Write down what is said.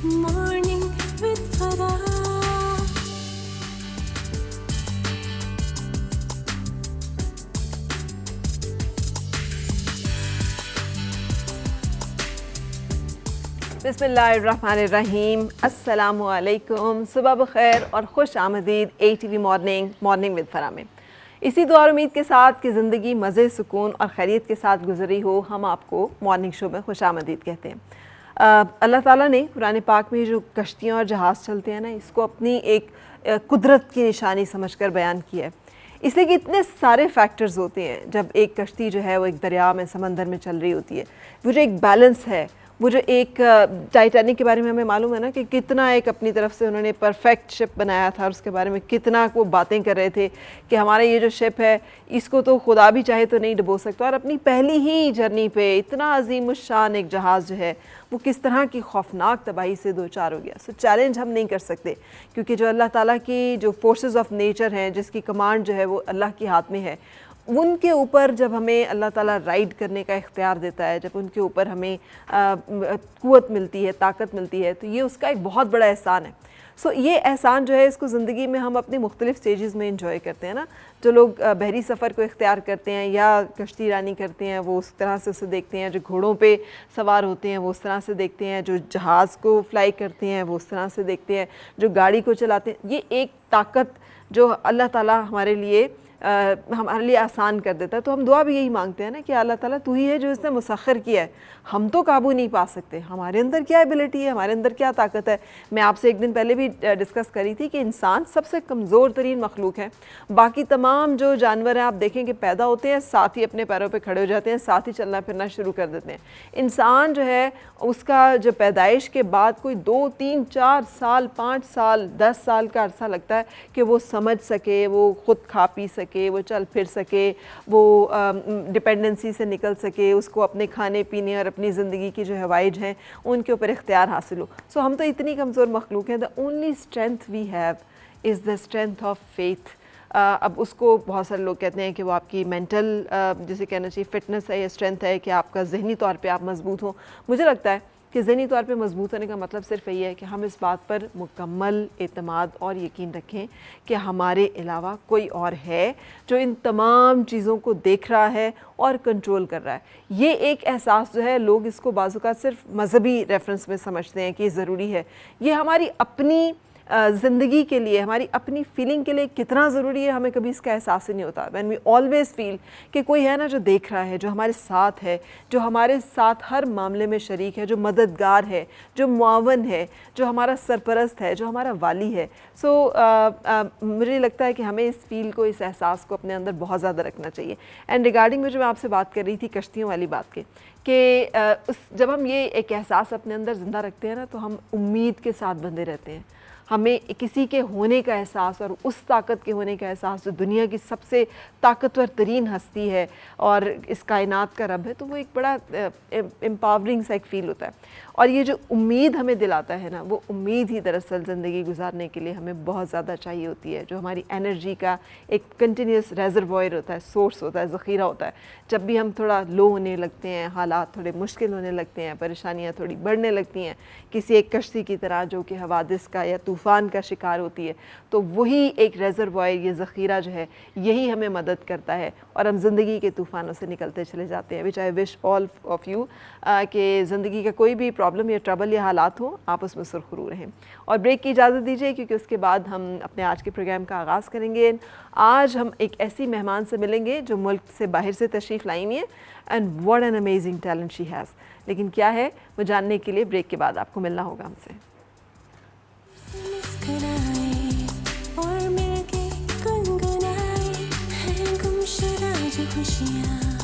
Morning with Farah. बिस्मिल्लाहिर्रहमानिर्रहीम, अस्सलामु अलैकुम, सुबह बखैर और खुश आमदीद ATV मॉर्निंग विद फरा में। इसी दुआ और उम्मीद के साथ कि ज़िंदगी मज़े, सुकून और खैरियत के साथ गुजरी हो, हम आपको मॉर्निंग शो में खुश आमदीद कहते हैं। अल्लाह ताला ने कुरान पाक में जो कश्तियाँ और जहाज़ चलते हैं ना, इसको अपनी एक कुदरत की निशानी समझकर बयान किया है। इसलिए कि इतने सारे फैक्टर्स होते हैं जब एक कश्ती जो है वो एक दरिया में, समंदर में चल रही होती है। वो जो एक बैलेंस है, वो जो एक टाइटैनिक के बारे में हमें मालूम है ना कि कितना एक अपनी तरफ से उन्होंने परफेक्ट शिप बनाया था, और उसके बारे में कितना वो बातें कर रहे थे कि हमारा ये जो शिप है इसको तो खुदा भी चाहे तो नहीं डुबो सकता। और अपनी पहली ही जर्नी पे इतना अजीमुशान एक जहाज़ जो है वो किस तरह की खौफनाक तबाही से दो चार हो गया। सो चैलेंज हम नहीं कर सकते, क्योंकि जो अल्लाह ताला की जो फोर्सेस ऑफ नेचर हैं, जिसकी कमांड जो है वो अल्लाह के हाथ में है, उनके ऊपर जब हमें अल्लाह ताला राइड करने का इख्तियार देता है, जब उनके ऊपर हमें क़ुव्वत मिलती है, ताकत मिलती है, तो ये उसका एक बहुत बड़ा एहसान है। सो ये एहसान जो है इसको ज़िंदगी में हम अपनी मुख्तलिफ़ स्टेजेस में इंजॉय करते हैं ना। जो लोग बहरी सफ़र को इख्तियार करते हैं या कश्ती रानी करते हैं, वो उस तरह से उसे देखते हैं। जो घोड़ों पे सवार होते हैं वो उस तरह से देखते हैं। जो जहाज़ को फ्लाई करते हैं वो उस तरह से देखते हैं। जो गाड़ी को चलाते हैं, ये एक ताकत जो अल्लाह ताला हमारे लिए आसान कर देता है। तो हम दुआ भी यही मांगते हैं ना कि अल्लाह ताला तू ही है जो इसने मुसख्खर किया है, हम तो काबू नहीं पा सकते। हमारे अंदर क्या एबिलिटी है, हमारे अंदर क्या ताकत है। मैं आपसे एक दिन पहले भी डिस्कस करी थी कि इंसान सबसे कमज़ोर तरीन मखलूक है। बाकी तमाम जो जानवर हैं आप देखें कि पैदा होते हैं, साथ ही अपने पैरों पे खड़े हो जाते हैं, साथ ही चलना फिरना शुरू कर देते हैं। इंसान जो है उसका जो पैदाइश के बाद कोई 2, 3, 4 साल, 5 साल, 10 साल का अरसा लगता है कि वो समझ सके, वो ख़ुद खा पी सके, वो चल फिर सके, वो डिपेंडेंसी से निकल सके, उसको अपने खाने पीने और अपनी ज़िंदगी की जो हवाइज हैं उनके ऊपर इख्तियार हासिल हो। सो हम तो इतनी कमज़ोर मखलूक हैं। The only strength we have is the strength of faith. अब उसको बहुत सारे लोग कहते हैं कि वो आपकी मेंटल जिसे कहना चाहिए फिटनेस है या स्ट्रेंथ है, कि आपका ज़हनी तौर पे आप मजबूत हो। मुझे लगता है कि ज़हनी तौर पे मजबूत होने का मतलब सिर्फ यही है कि हम इस बात पर मुकम्मल एतमाद और यकीन रखें कि हमारे अलावा कोई और है जो इन तमाम चीज़ों को देख रहा है और कंट्रोल कर रहा है। ये एक एहसास जो है, लोग इसको बाज़-औक़ात सिर्फ मजहबी रेफरेंस में समझते हैं कि ज़रूरी है। ये हमारी अपनी ज़िंदगी के लिए, हमारी अपनी फीलिंग के लिए कितना ज़रूरी है, हमें कभी इसका एहसास ही नहीं होता। व्हेन वी ऑलवेज़ फील कि कोई है ना जो देख रहा है, जो हमारे साथ है, जो हमारे साथ हर मामले में शरीक है, जो मददगार है, जो मुआवन है, जो हमारा सरपरस्त है, जो हमारा वाली है। सो मुझे लगता है कि हमें इस फील को, इस एहसास को अपने अंदर बहुत ज़्यादा रखना चाहिए। एंड रिगार्डिंग में जो मैं आपसे बात कर रही थी कश्तियों वाली बात के, कि जब हम ये एक एहसास अपने अंदर ज़िंदा रखते हैं ना, तो हम उम्मीद के साथ बंधे रहते हैं। हमें किसी के होने का एहसास और उस ताकत के होने का एहसास जो दुनिया की सबसे ताकतवर तरीन हस्ती है और इस कायनात का रब है, तो वो एक बड़ा एम्पावरिंग सा एक फ़ील होता है। और ये जो उम्मीद हमें दिलाता है ना, वो उम्मीद ही दरअसल ज़िंदगी गुजारने के लिए हमें बहुत ज़्यादा चाहिए होती है। जो हमारी एनर्जी का एक कंटिन्यूस रेजरवॉयर होता है, सोर्स होता है, ज़ख़ीरा होता है। जब भी हम थोड़ा लो होने लगते हैं, हालात थोड़े मुश्किल होने लगते हैं, परेशानियाँ थोड़ी बढ़ने लगती हैं, किसी एक कश्ती की तरह जो कि हवादिस का या तूफ़ान का शिकार होती है, तो वही एक रेजरवॉयर, ये ज़ख़ीरा जो है, यही हमें मदद करता है और हम ज़िंदगी के तूफ़ानों से निकलते चले जाते हैं। Which I wish all of you कि ज़िंदगी का कोई भी प्रॉब्लम या ट्रबल या हालात हो, आप उसमें सुरखरू रहें। और ब्रेक की इजाज़त दीजिए, क्योंकि उसके बाद हम अपने आज के प्रोग्राम का आगाज़ करेंगे। आज हम एक ऐसी मेहमान से मिलेंगे जो मुल्क से बाहर से तशरीफ़ लाई हुई है, and what an amazing talent she has. लेकिन क्या है वो जानने के लिए ब्रेक के बाद आपको मिलना होगा हमसे। मुस्कुराए और मिलके गुनगुनाए हैं गुमशुदा जो खुशियाँ।